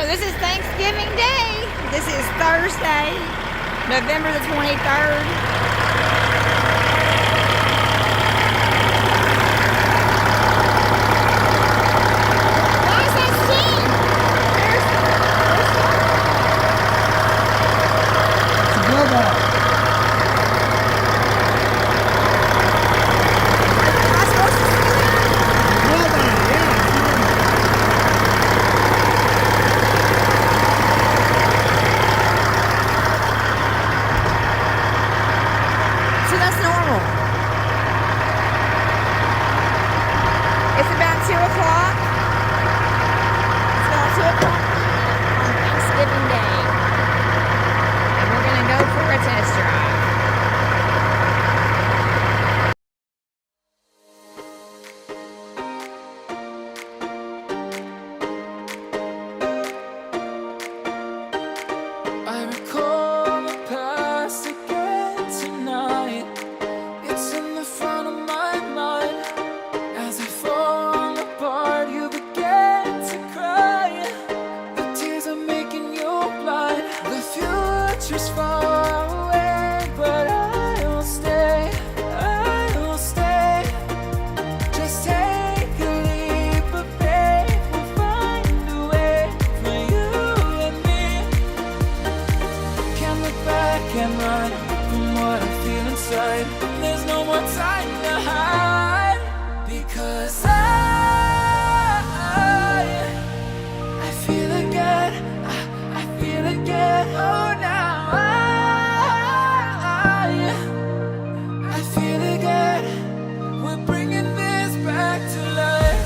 So this is Thanksgiving Day. This is Thursday, November the 23rd. There's no more time to hide, because I feel again, I feel again. Oh, now I feel again. We're bringing this back to life.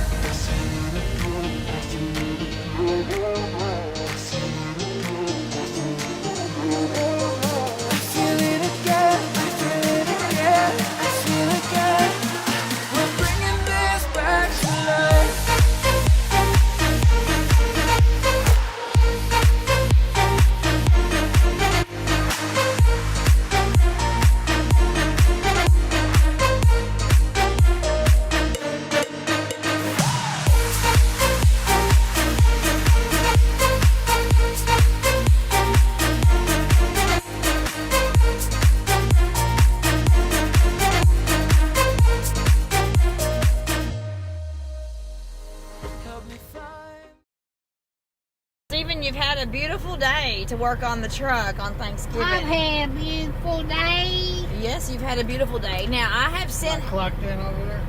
Stephen, you've had a beautiful day to work on the truck on Thanksgiving. I've had a beautiful day. Yes, you've had a beautiful day. Now, I have sent... Clocked in over there?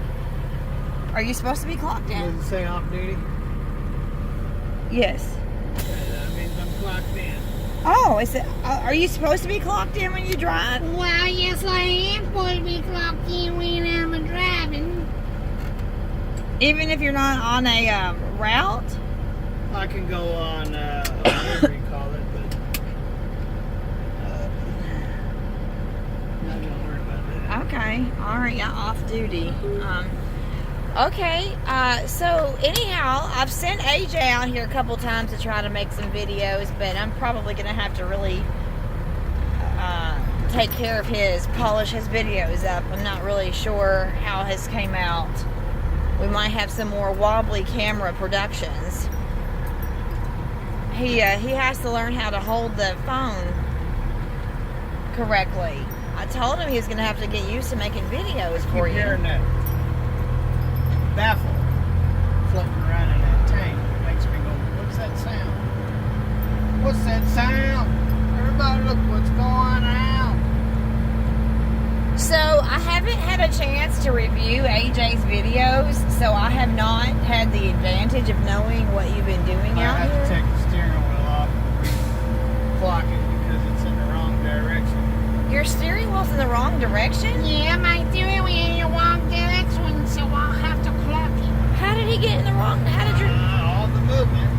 Are you supposed to be clocked in? Does it say off duty? Yes. That means I'm clocked in. Oh, is it? Are you supposed to be clocked in when you drive? Well, yes, I am supposed to be clocked in when I'm driving. Even if you're not on a route? I can go on, whatever you call it, but not gonna worry about that. Okay, all right, yeah, off duty. Okay, so anyhow, I've sent AJ out here a couple times to try to make some videos, but I'm probably gonna have to really take care of polish his videos up. I'm not really sure how his came out. We might have some more wobbly camera productions. He has to learn how to hold the phone correctly. I told him he was going to have to get used to making videos for you. Keep hearing that baffle floating around in that tank. It makes me go, what's that sound? What's that sound? Everybody look what's going on. So I haven't had a chance to review AJ's videos, so I have not had the advantage of knowing what you've been doing out I have here. to take the steering wheel off and clock it because it's in the wrong direction. Your steering wheel's in the wrong direction? Yeah, my steering wheel in the wrong direction, so I'll have to clock it. How did he get in the wrong? How did your... All the movement.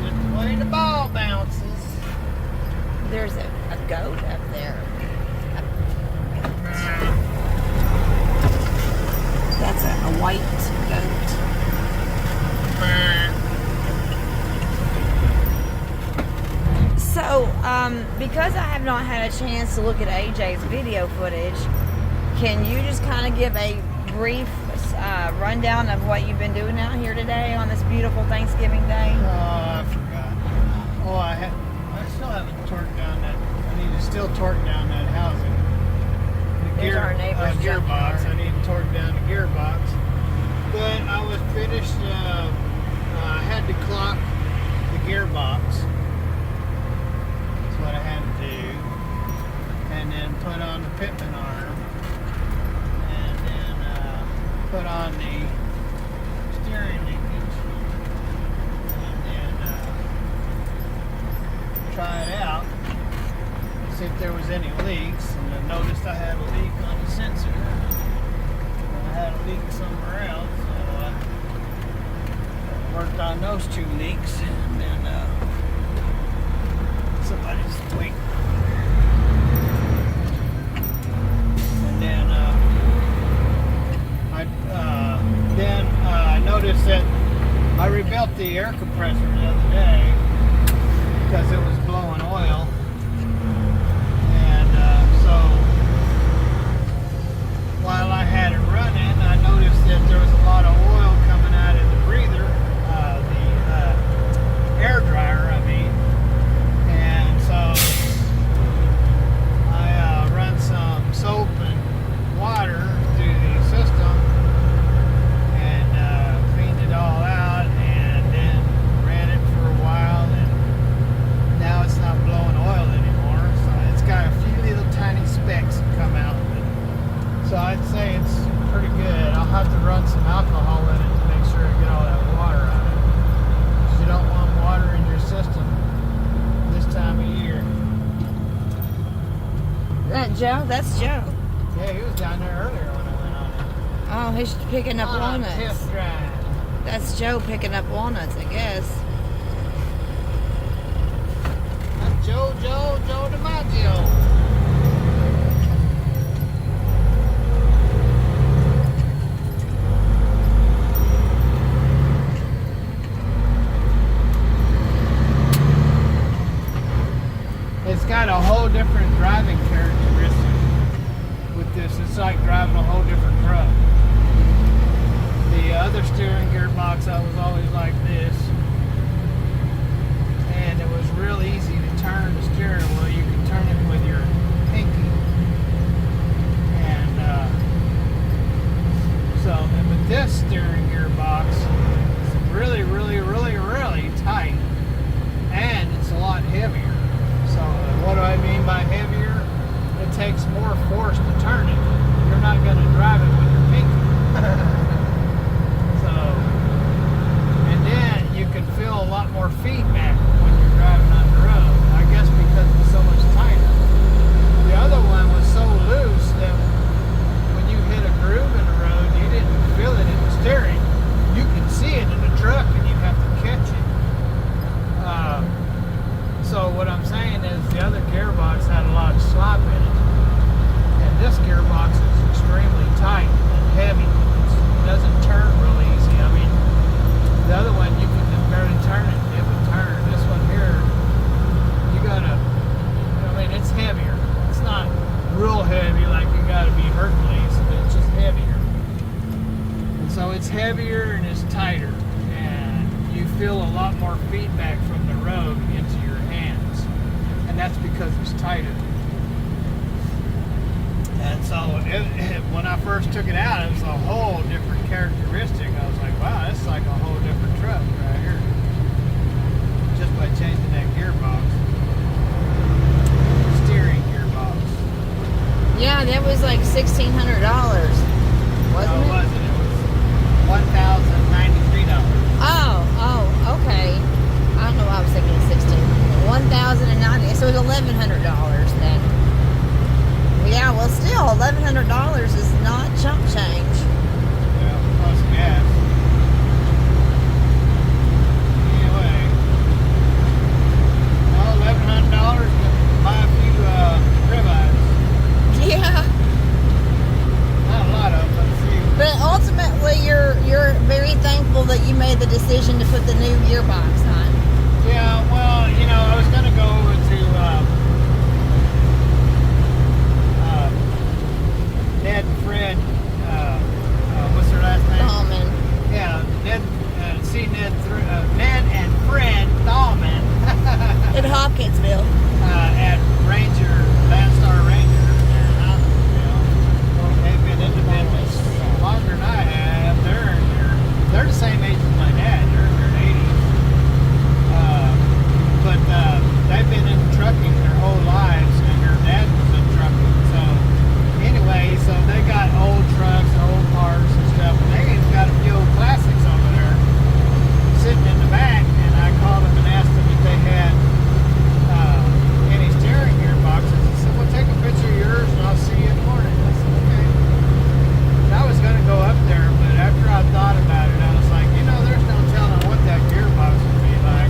Just the way the ball bounces. There's a goat up there. That's a white goat. So, because I have not had a chance to look at AJ's video footage, can you just kind of give a brief rundown of what you've been doing out here today on this beautiful Thanksgiving day? Oh, I forgot. Oh, I still haven't torqued down that. I need to still torque down that housing. The There's our neighbor's gearbox. junkyard. I need to torque down the gearbox. But I was finished. I had to clock the gearbox. That's what I had to do. And then put on the pitman arm. And then put on the steering linkage. And then try it out. See if there was any leaks. And I noticed I had a leak on the sensor. I had a leak somewhere else. So I worked on those 2 leaks. And then somebody's waiting. And then I noticed that I rebuilt the air compressor the other day because it was blowing oil. And so while I had it running, I noticed that there was a lot of oil coming out of the breather, the air dryer, I mean. And so I run some soap and water through the system and cleaned it all out, and then ran it for a while, and now it's not blowing oil anymore. So it's got a few little tiny specks that come out. So I'd say it's pretty good. I'll have to run some alcohol in it to make sure I get all that water out of it. 'Cause you don't want water in your system this time of year. Is that Joe? That's Joe. Yeah, he was down there earlier when I went on it. Oh, he's picking up On a walnuts. test drive. That's Joe picking up walnuts, I guess. That's Joe DiMaggio. It's got a whole different driving characteristic with this. It's like driving a whole different truck. The other steering gearbox, I was always like this. And it was real easy to turn the steering wheel. You can turn it with your pinky. And with this steering gearbox, it's really, really, really, really tight. And it's a lot heavier. So what do I mean by heavier? It takes more force to turn it. You're not going to drive it with your pinky. And then you can feel a lot more feedback when you're driving on the road. I guess because it's so much tighter. The other one was so loose that when you hit a groove in the road, you didn't feel it in the steering. You can see it in the truck and you have to catch it. So what I'm saying is the other gearbox had a lot of slop in it. And this gearbox is extremely tight and heavy. It doesn't turn real easy. I mean, the other one, you can just barely turn it. It would turn. This one here, you gotta, I mean, it's heavier. It's not real heavy like you gotta be Hercules, but it's just heavier. And so it's heavier and it's tighter. And you feel a lot more feedback from the road into your hands. And that's because it's tighter. And so when I first took it out, it was a whole different characteristic. I was like, wow, it's like a whole different truck right here. Just by changing that gearbox. Steering gearbox. Yeah, that was like $1,600, wasn't No, it? it wasn't. It was $1,093. Oh, okay. I don't know why I was thinking $1,090. So it was $1,100 then. Yeah, well, still $1,100 is not chump change. Yeah, plus gas. Anyway, well, $1,100 to buy a few ribeyes. Yeah, Not a lot of them, but a few. but ultimately, you're very thankful that you made the decision to put the new gearbox on. Yeah, well, you know, I was going to go over to Ned and Fred, what's their last Hawkinsville. At Ranger, Landstar Ranger, there in Hawkinsville. They've been in the business longer than I have. They're the same age as my dad. They're in their 80s. But they've been in trucking their whole lives, and their dad was in trucking. So anyway, so they got old trucks, old cars and stuff, and they even got a few old classics over there sitting in the back. And I called them and asked them if they had any steering gearboxes. He said, "Well, take a picture of yours, and I'll see you in the morning." I said, "Okay." And I was going to go up there, but after I thought about it, I was like, there's no telling what that gearbox would be like.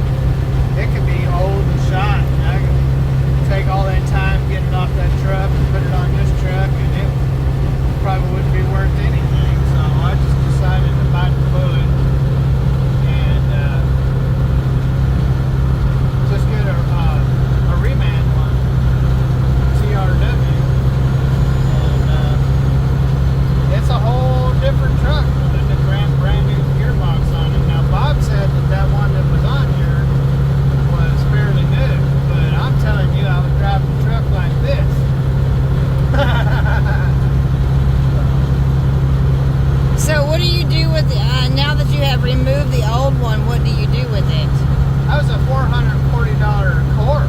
It could be old and shot, and I could take all that time getting off that truck and put it on this truck, and it probably wouldn't be worth anything. So I just decided to bite the bullet and just get a reman one, TRW, and it's a whole different truck with a brand new gearbox on it. Now Bob said that one that was on here was fairly new, but I'm telling you, I was driving the truck like this. So what do you do with it? Now that you have removed the old one, what do you do with it? That was a $440 core.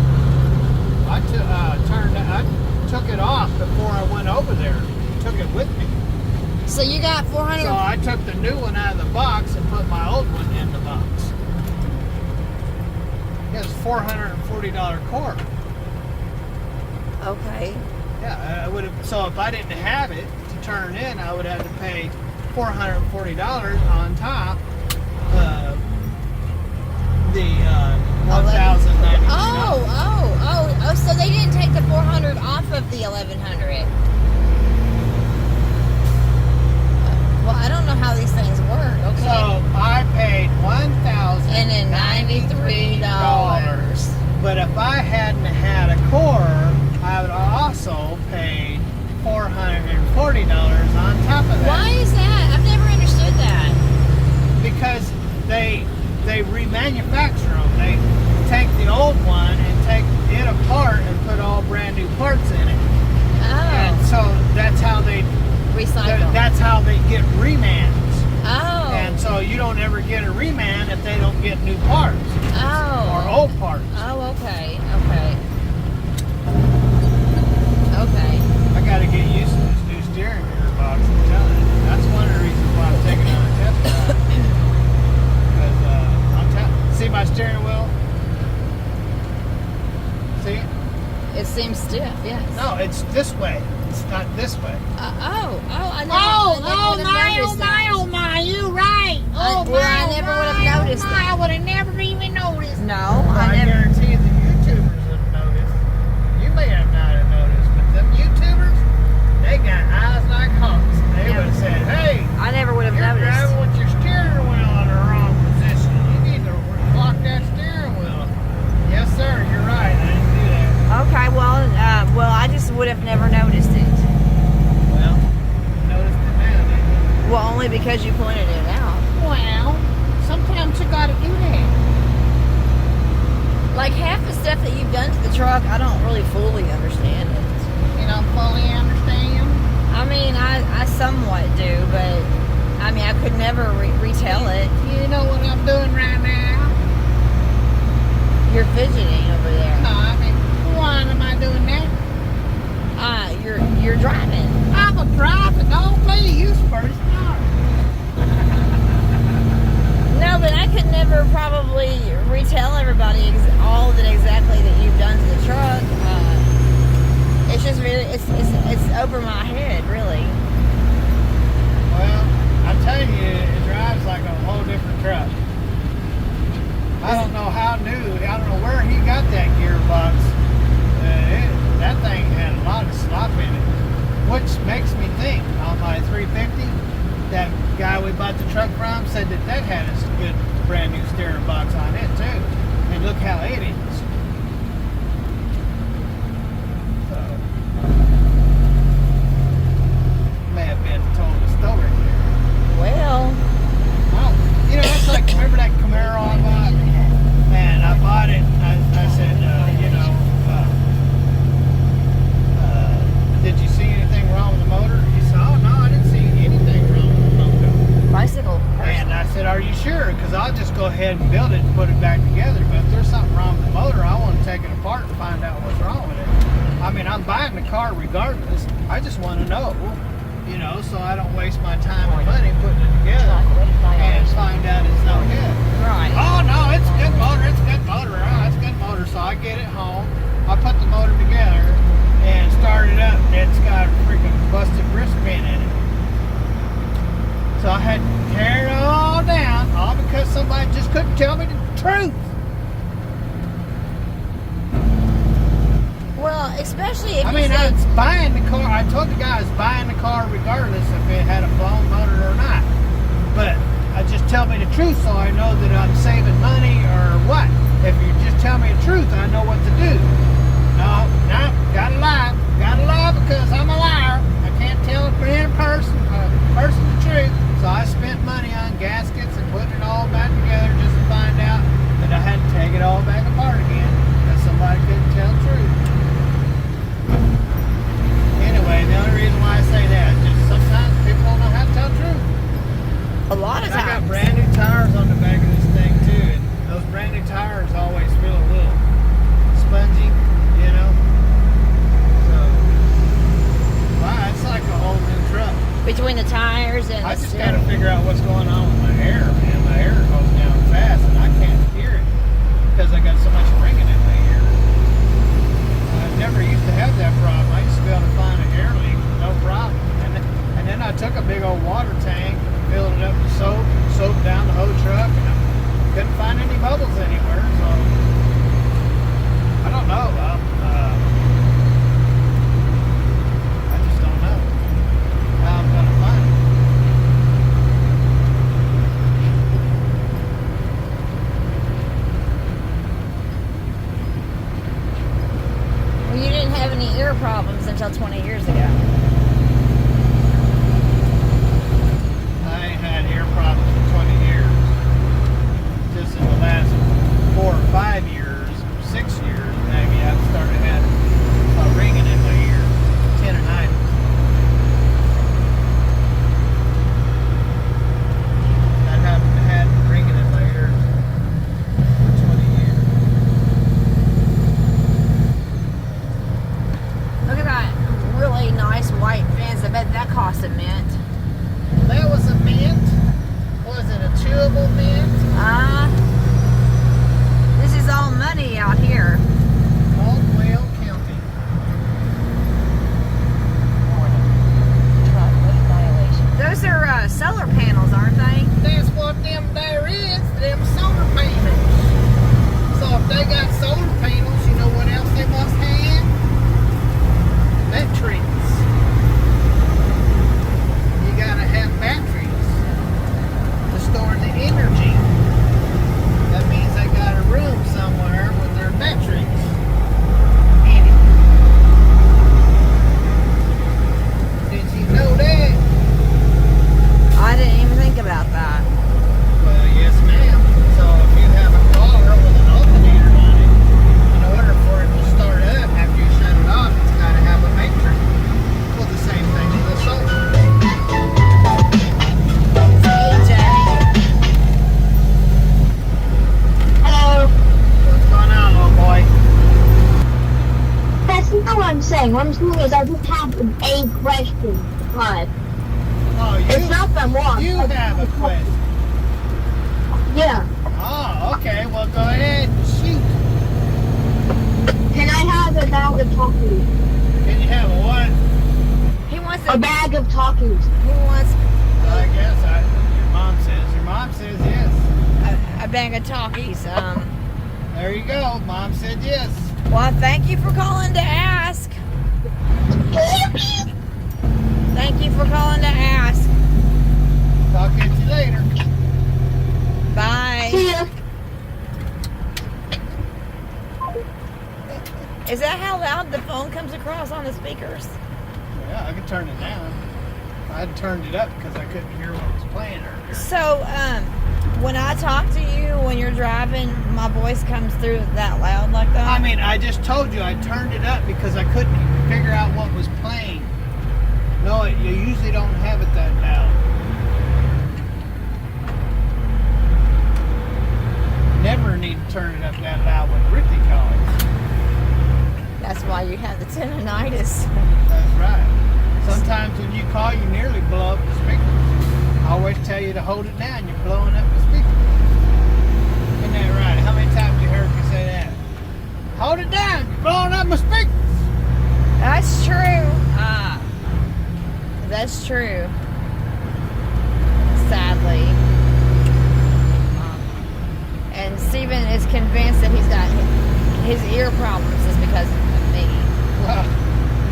I took it off before I went over there. Took it with me. So you got 400. So I took the new one out of the box and put my old one in the box. It was $440 core. Okay. Yeah, I would have. So if I didn't have it to turn in, I would have to pay $440 on top of the $1,090. Oh, so they didn't take the 400 off of the 1100. Well, I don't know how these things work. Okay. So I paid $1,093. But if I hadn't had a core, I would also paid $440 on top of that. Why is that? I've never understood that. Because they remanufacture them. They take the old one and take it apart and put all brand new parts in it. Oh. And so that's how they Recycle. That's how they get remans. Oh. And so you don't ever get a reman if they don't get new parts Oh. or old parts. Oh, okay. Okay. I got to get used to this new steering gearbox. I'm telling you, that's one of the reasons why I'm taking on a test drive. Because see my steering wheel? See? It seems stiff, yes. No, it's this way. It's not this way. I never. Oh my, you right. I never would have noticed I that. would have never even noticed. No, Well, I I never. guarantee you the YouTubers have noticed. You may have not have noticed, but them YouTubers, they got eyes like hawks. They Yeah. would have said, "Hey, I never would have you're noticed. driving with your steering wheel in the wrong position. You need to lock that steering wheel." Yes, sir. You're right. I didn't do that. Okay, well, I just would have never noticed it. Well, you noticed it now, didn't you? Well, only because you pointed it out. Well, sometimes you gotta do that. Like half the stuff that you've done to the truck, I don't really fully understand it. You don't fully understand. I mean, I somewhat do, but I mean, I could never retell it. You know what I'm doing right now? You're fidgeting over there. No, I mean, why am I doing that? You're driving. I'm a driver. Don't play use first. No, but I could never probably retell everybody all of it exactly that you've done to the truck. It's just it's over my head, really. Well, I'm telling you, it drives like a whole different truck. I don't know how new. I don't know where he got that gearbox. That thing had a lot of slop in it, which makes me think on my 350, that guy we bought the truck from said that had a good brand new steering box on it too, and look how it is. So may have been told a story there. Well, It's like, remember that Camaro I bought? And I bought it. I said, ahead and build it and put it back together. But if there's something wrong with the motor, I want to take it apart and find out what's wrong with it. I mean, I'm buying the car regardless. I just want to know, you know, so I don't waste my time and money putting it together and find out it's no good. Right. Oh no, it's a good motor. It's a good motor. Oh, it's a good motor. So I get it home. I put the motor together and start it up, and it's got a freaking busted wristband in it. So I had to tear it all down, all because somebody just couldn't tell me the truth. Well, especially if I you mean, I said, was buying the car. I told the guy I was buying the car regardless if it had a blown motor or not. But just tell me the truth so I know that I'm saving money or what. If you just tell me the truth, I know what to do. No, gotta lie. Gotta lie because I'm a liar. I can't tell a person the truth. So I spent money on gaskets and putting it all back together just to find out that I had to take it all back apart again because somebody couldn't tell the truth. Anyway, the only reason why I say that is just sometimes people don't know how to tell the truth. a lot of And I got times. brand new tires on the back of this thing too, and those brand new tires always feel a little spongy, you know. So, wow, it's like a whole new truck. Between the tires and I the just got to steering. figure out what's going on with my air, man. My air goes down fast, and I can't hear it because I got so much ringing in my ear. I never used to have that problem. I used to be able to find an air leak, no problem. And then I took a big old water tank, filled it up with soap down the whole truck, and I couldn't find any bubbles anywhere. So I don't know. I just don't know how I'm gonna find it. Well, you didn't have any ear problems until 20 years ago. I ain't had ear problems for 20 years. Just in the last 4 or 5 years, 6 years, maybe I've started having a ringing in my ear, tinnitus. I haven't had ringing in my ears for 20 years. Look at that really nice white fence. I bet that cost a mint. That was a mint. Was it a chewable mint? This is all money out here. Caldwell County. Those are solar panels, aren't they? That's what them there is, them solar panels. So if they got solar panels, you know what else they must have? Batteries. You gotta have batteries to store the energy. That means they got a room somewhere with their batteries in it. Did you know that? I didn't even think about that. Well, yes, ma'am. So if you have a car with an alternator on it, in order for it to start up after you shut it off, it's got to have a matrix. Well, the same thing with the solar. AJ. Hello. What's going on, little boy? That's not what I'm saying. What I'm saying is I just have a question. But Oh, it's not that long. you have a question. Yeah. Oh, okay. Well, go ahead and shoot. Can I have a bag of talkies? Can you have a what? He wants A bag of talkies. He wants I guess your mom says. Your mom says yes. a bag of talkies. There you go. Mom said yes. Well, thank you for calling to ask. Thank you for calling to ask. Talk to you later. Bye. See ya. Is that how loud the phone comes across on the speakers? Yeah, I can turn it down. I turned it up because I couldn't hear what was playing earlier. So, when I talk to you when you're driving, my voice comes through that loud like that? I mean, I just told you I turned it up because I couldn't figure out what was playing. No, you usually don't have it that loud. tinnitus. That's right. Sometimes when you call, you nearly blow up the speaker. I always tell you to hold it down. You're blowing up the speaker. Isn't that right? How many times you heard me say that? Hold it down. You're blowing up my speakers. That's true. That's true. Sadly. And Steven is convinced that he's got his ear problems is because of me. Well,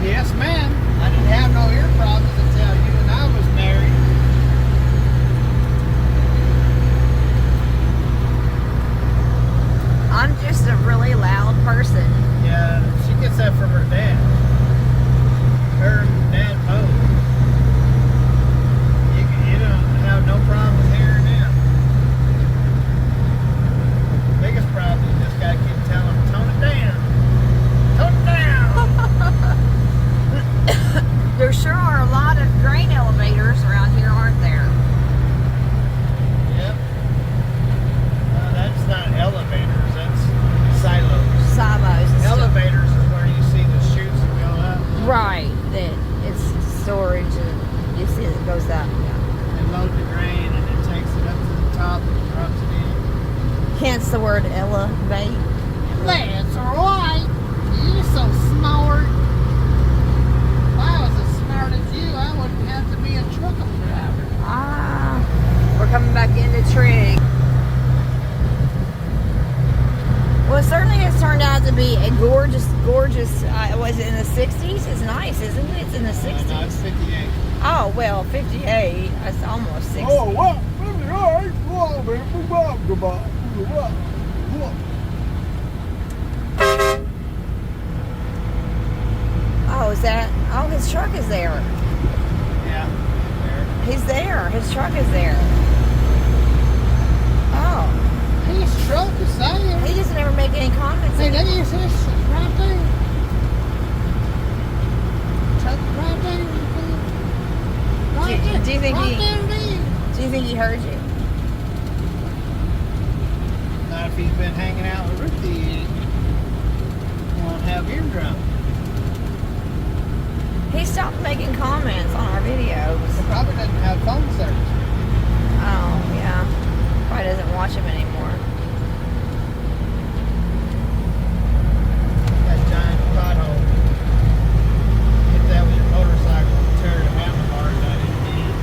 yes, ma'am. I didn't have no ear problems until you and I was married. I'm just a really loud person. Yeah, she gets that from her dad. Her and dad both. You don't have no problem with hearing them. The biggest problem is this guy keep telling him, tone it down. Tone it down. There sure are a lot of grain elevators around here, aren't there? Yep. That's not elevators, that's silos. Silos. and stuff. Elevators is where you see the chutes that go up. Right. That it's storage and you see it goes up. Yeah. They load the grain and it takes it up to the top and drops it in. Hence the word elevate. That's right. You're so smart. If I was as smart as you, I wouldn't have to be a truck driver. We're coming back into Trig. Well, it certainly has turned out to be a gorgeous, was it in the 60s? It's nice, isn't it? It's in the 60s. No, it's 58. Oh, well, 58. That's almost 60. Oh, what? 58? Oh, is that? Oh, his truck is there. Yeah, there. He's there. His truck is there. Oh. His truck is there. He doesn't ever make any comments. Hey, that is his right there. Truck right there. Right there. Do you think right he- there it is. Do you think he heard you? Not if he's been hanging out with Ruthie. He won't have eardrum. He stopped making comments on our videos. He probably doesn't have phone service. Oh, yeah. Probably doesn't watch him anymore. That giant pothole. Hit that with your motorcycle and tear the handlebars out of your hand.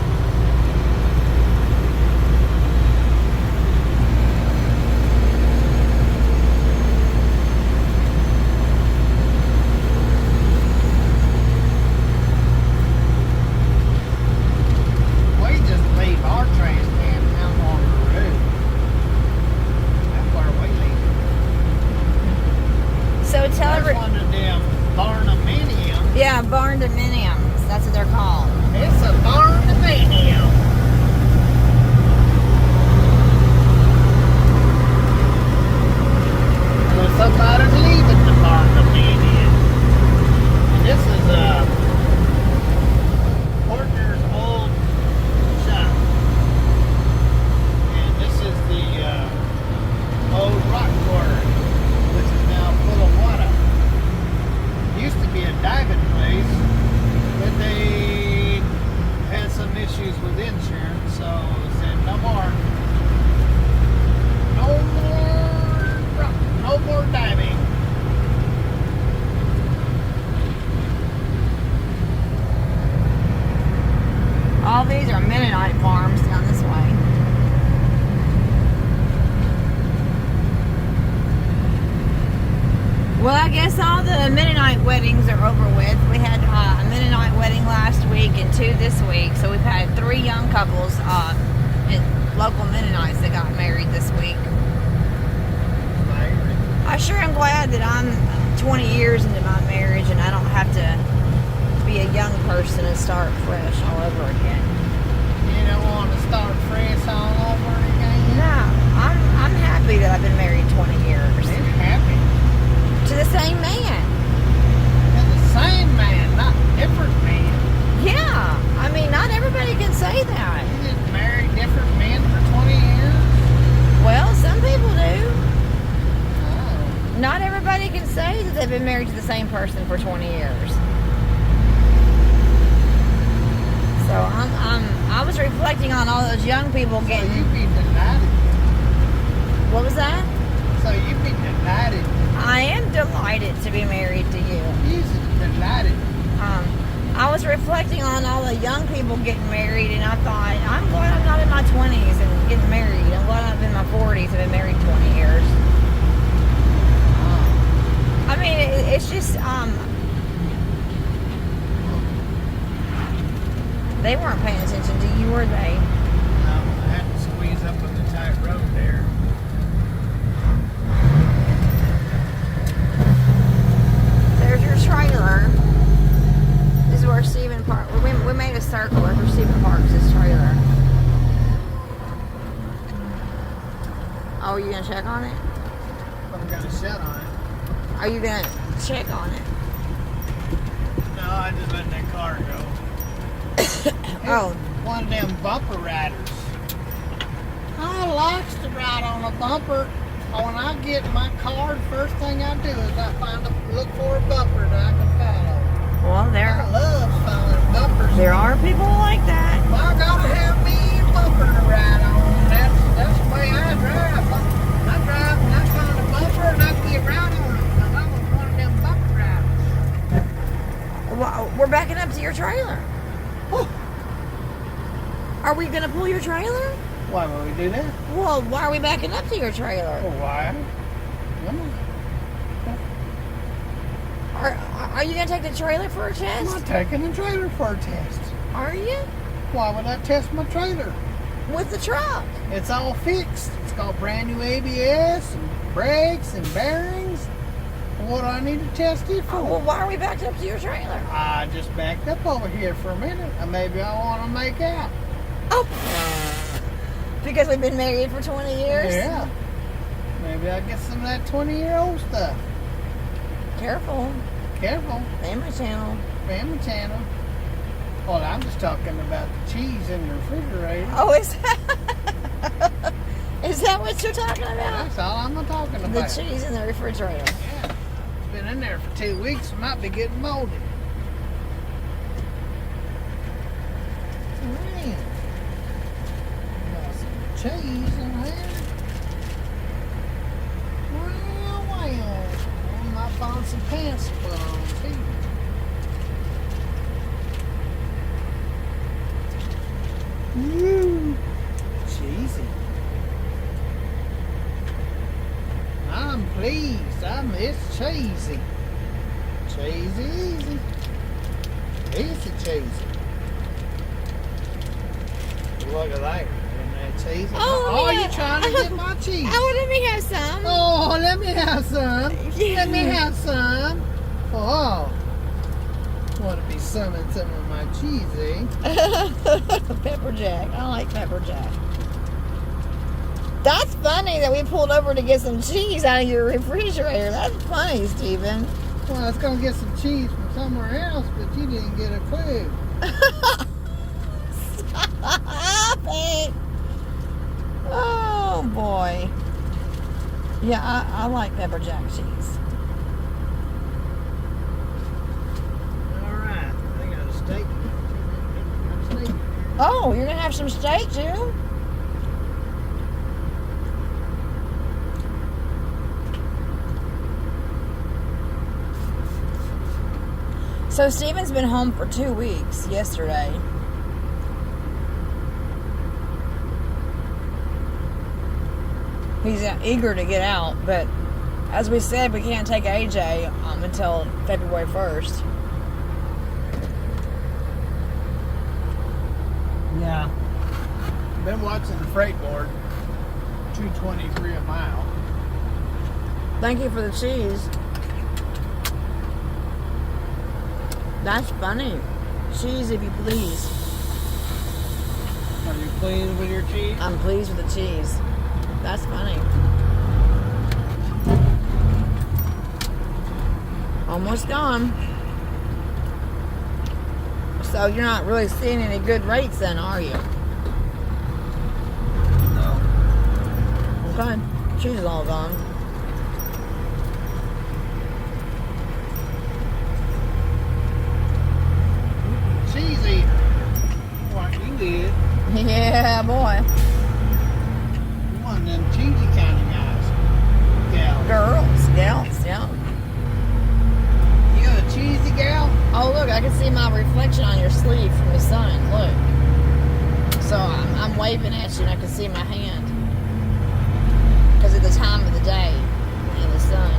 We just leave our trash can out on the road. That's where we leave it. So tell That's every... one of them barnuminium. Yeah, barn dominiums. That's what they're called. It's a barnuminium. There's somebody leaving the barnuminium. And this is Porter's old shop. And this is the old rock quarry, which is now full of water. Used to be a diving place, but they had some issues with insurance, so said no more. No more diving. All these are Mennonite farms down this way. Well, I guess all the Mennonite weddings are over with. We had a Mennonite wedding last week and 2 this week. So we've had 3 young couples, local Mennonites that got married this week. I sure am glad that I'm 20 years into my marriage and I don't have to be a young person and start fresh all over again. You don't want to start fresh all over again? No, I'm happy that I've been married 20 years. They're happy. To the same man. They're the same man, not different man. Yeah, I mean, not everybody can say that. You didn't marry different men for 20 years? Well, some people do. Oh. Not everybody can say that they've been married to the the same person for 20 years. So I was reflecting on all those young people So getting. you be delighted. What was that? So you be delighted. I am delighted to be married to you. He's delighted. I was reflecting on all the young people getting married, and I thought, I'm glad I'm not in my 20s and getting married. I'm glad I'm in my 40s and been married 20 years. I mean, it's just, they weren't paying attention to you, were they? I had to squeeze up on the tight road there. There's your trailer. This is where Stephen parked. We made a circle where Stephen parks his trailer. Oh, are you going to check on it? I'm gonna shut on it. Are you going to check on it? No, I just let that car go. Oh. One of them bumper riders. I likes to ride on a bumper. When I get in my car, the first thing I do is I look for a bumper that I can follow. Well, I love following bumpers. there are people like that. I gotta have me a bumper to ride on. That's the way I drive. I drive and I find a bumper and I get right on it. 'Cause I was one of them bumper riders. Well, we're backing up to your trailer. Are we going to pull your trailer? Why would we do that? Well, why are we backing up to your trailer? Why? Are you going to take the trailer for a I'm test? not taking the trailer for a test. Are you? Why would I test my trailer? With the truck. It's all fixed. It's got brand new ABS and brakes and bearings. What do I need to test it for? Oh, well, why are we backed up to your trailer? I just backed up over here for a minute. And maybe I want to make out. Oh. Because we've been married for 20 years? Yeah. Maybe I get some of that 20-year-old stuff. Careful. Careful. Family channel. Family channel. Well, I'm just talking about the cheese in the refrigerator. Oh, is that what you're talking about? That's all I'm talking about. The cheese in the refrigerator. Yeah. It's been in there for 2 weeks. It might be getting molded. Man. Got some cheese in there. Well. I might find some pants to put on too. Woo! Cheesy. I'm pleased. It's cheesy. Cheesy easy. Easy cheesy. Look at that. Isn't that cheesy? Oh, you trying to get my cheese? Oh, let me have some. Oh, let me have some. Yeah. Let me have some. Oh. Want to be some of my cheese, eh? Pepper jack. I like pepper jack. That's funny that we pulled over to get some cheese out of your refrigerator. That's funny, Stephen. Well, I was going to get some cheese from somewhere else, but you didn't get a clue. Stop it. Oh, boy. Yeah, I like pepper jack cheese. All right. I got a steak. Oh, you're going to have some steak, too? So Stephen's been home for 2 weeks yesterday. He's eager to get out, but as we said, we can't take AJ until February 1st. Yeah. Been watching the freight board. $2.23 a mile. Thank you for the cheese. That's funny. Cheese, if you please. Are you pleased with your cheese? I'm pleased with the cheese. That's funny. Almost gone. So you're not really seeing any good rates then, are you? No. Okay. Cheese is all gone. boy. One of them cheesy kind of guys. Gals. Gals, yeah. You a cheesy gal? Oh, look, I can see my reflection on your sleeve from the sun. Look. So I'm waving at you and I can see my hand. Because of the time of the day and the sun.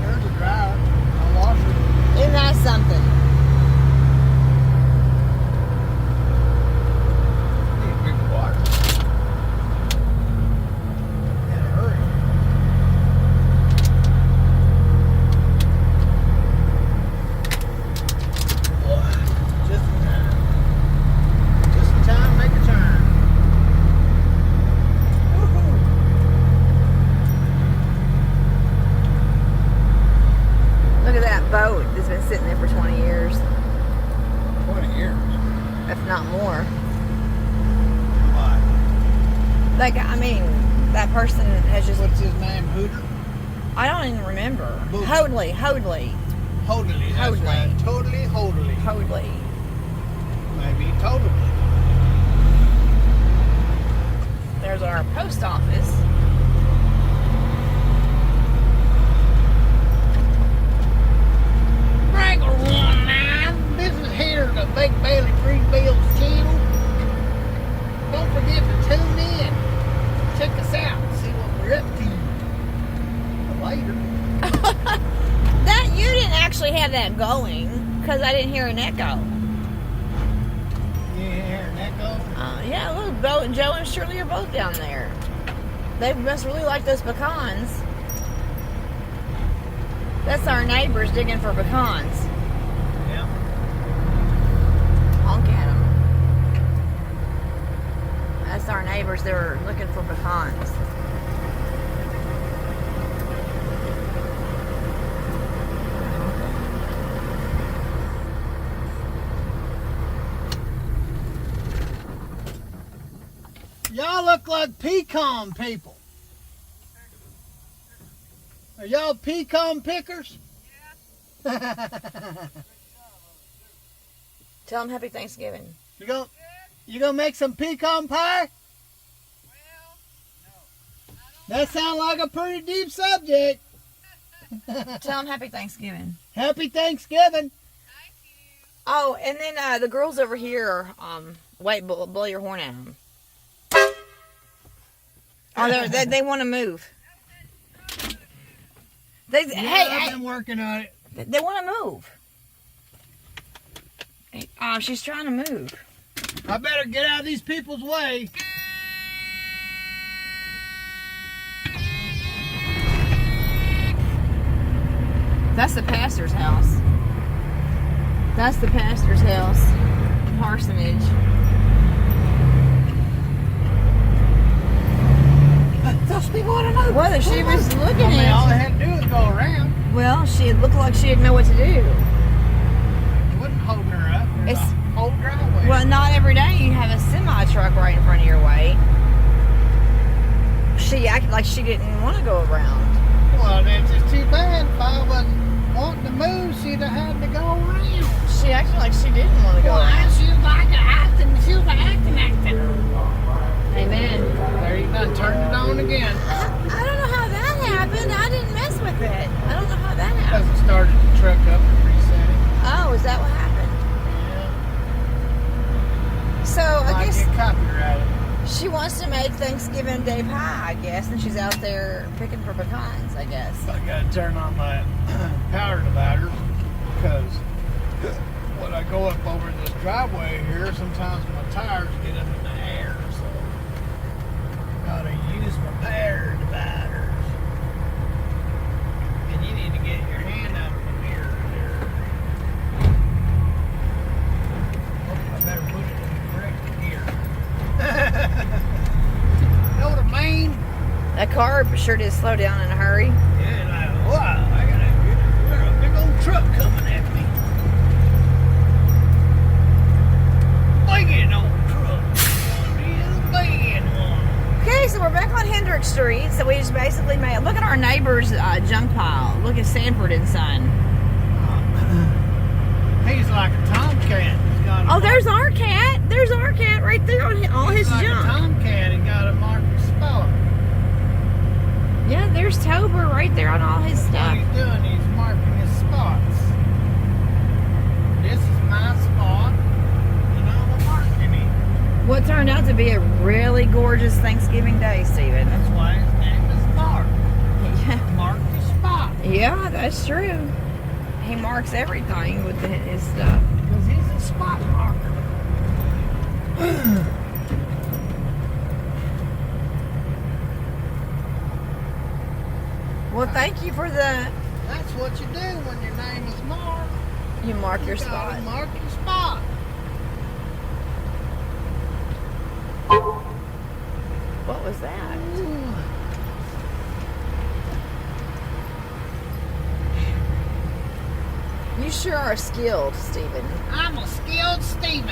There's a dryer. I'll wash it. Isn't that something? Need a drink of water. In a hurry. Boy, just in time. Just in time, make a turn. Woohoo! Look at that boat that's been sitting there for 20 years, 20 years. if not more. Why? Like, I mean, that person has just... What's his name? Hooter? I don't even remember. Booter. Hoadley. Hodley, that's Hodley. right. Totally Hodley. Hoadley. Maybe totally. There's our post office. Wrangle 19. This is here the Big Bailey Rebuilds channel. Don't forget to tune in. Check us out and see what we're up to. Later. That you didn't actually have that going because I didn't hear an echo. You ain't hearing that go? Yeah, look, Joe and Shirley are both down there. They must really like those pecans. That's our neighbors digging for pecans. Yeah. Honk at them. That's our neighbors. They're looking for pecans. Y'all look like pecan people. Are y'all pecan pickers? Yeah. Tell them happy Thanksgiving. You gonna make some pecan pie? That sounds like a pretty deep subject. Tell them happy Thanksgiving. Happy Thanksgiving. Oh, and then the girls over here, wait, blow your horn at them. Oh, they want to move. I've been working on it. They want to move. She's trying to move. I better get out of these people's way. That's the pastor's house. That's the pastor's house. Parsonage. Those people want to know. Well, she was looking I mean, all they at had to do was go around. you. Well, she looked like she didn't know what to do. It wasn't holding her up. There's It's- a whole driveway. Well, not every day you have a semi-truck right in front of your way. She acted like she didn't want to go around. Well, that's just too bad. If I wasn't wanting to move, she'd have had to go around. She acted like she didn't want to go around. She was like acting. She was acting. Amen. There you done turned it on again. I don't know how that happened. I didn't mess with it. I don't know how that Because happened. it started the truck up and reset it. Oh, is that what happened? Yeah. So I Might guess get copyrighted. she wants to make Thanksgiving Day pie, I guess, and she's out there picking for pecans, I guess. I gotta turn on my power divider because when I go up over this driveway here, sometimes my tires get up in the air, so gotta use my power dividers. And you need to get your hand out of the mirror there. Oh, I better put it in the correct gear. Know what I mean? That car sure did slow down in a hurry. Yeah, like, wow, I got a big old truck coming at me. Big old truck. Big one. Okay, so we're back on Hendrick Street. So we just basically made. Look at our neighbor's junk pile. Look at Sanford and Son. He's like a tomcat. He's got a Oh, there's our cat. There's our cat right there on all his He's like junk. a tomcat. He got a marked spot. Yeah, there's Tober right there on all his What stuff. he's doing, he's marking his spots. This is my spot, and I'm marking it. What turned out to be a really gorgeous Thanksgiving day, Stephen. That's why his name is Mark. Yeah, Mark the spot. yeah, that's true. He marks everything with his stuff. Because he's a spot marker. Well, thank you for the. That's what you do when your name is Mark. You mark your You gotta spot. Mark your spot. What was that? You sure are skilled, Stephen. I'm a skilled Steven.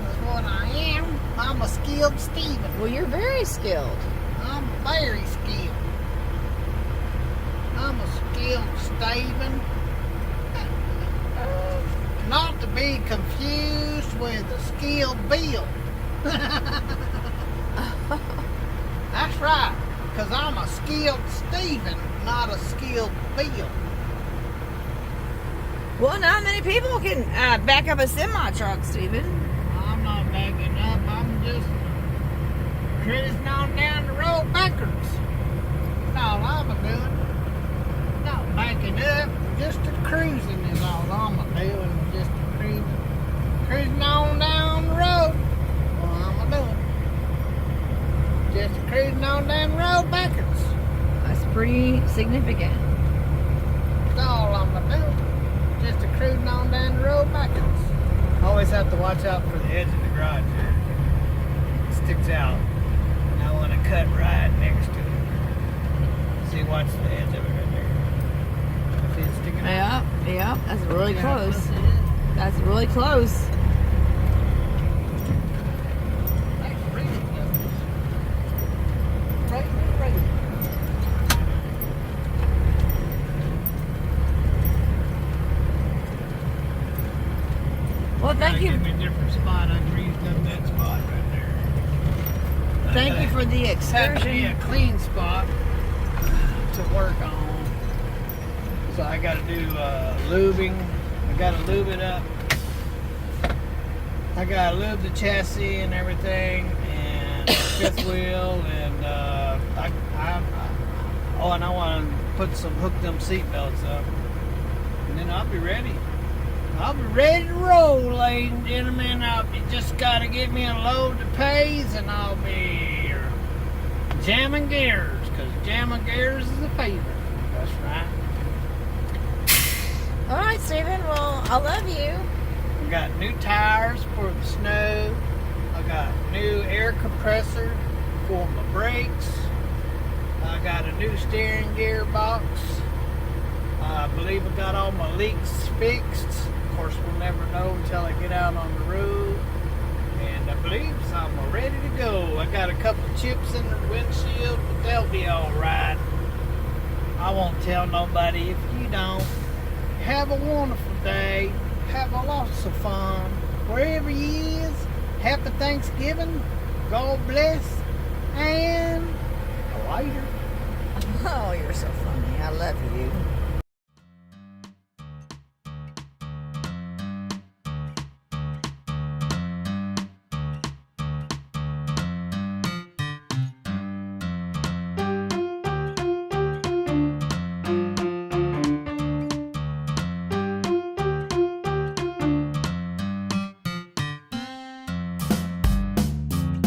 That's what I am. I'm a skilled Steven. Well, you're very skilled. I'm very skilled. I'm a skilled Steven. Not to be confused with a skilled Bill. That's right, because I'm a skilled Steven, not a skilled Bill. Well, not many people can back up a semi truck, Stephen. I'm not backing up, I'm just cruising on down the road backwards. That's all I'm doing. Not backing up, just a cruising is all I'm doing. Just a cruising. Cruising on down the road. What I'm doing. Just a cruising on down the road backwards. That's pretty significant. That's all I'm doing. Just a cruising on down the road backwards. Always have to watch out for the edge of the garage here. It sticks out. And I want to cut right next to it. See, watch the edge of it right there. See it sticking out? Yep, that's really Yeah, close. that's it. That's really close. Thanks for reading that. Right. Well, thank you. Give me a different spot. I greased up that spot right there. Thank you for the It's had to be a excursion. clean spot to work on. So I got to do lubing. I got to lube it up. I got to lube the chassis and everything, and the fifth wheel, and and I want to hook them seat belts up, and then I'll be ready. I'll be ready to roll, ladies and gentlemen. You just got to give me a load that pays, and I'll be jamming gears, because jamming gears is a favorite. That's right. All right, Stephen. Well, I love you. I got new tires for the snow. I got new air compressor for my brakes. I got a new steering gearbox. I believe I got all my leaks fixed. Of course, we'll never know until I get out on the road. And I believe I'm ready to go. I got a couple chips in the windshield, but they'll be all right. I won't tell nobody if you don't. Have a wonderful day. Have a lots of fun. Wherever you is, happy Thanksgiving. God bless. And later. Oh, you're so funny. I love you.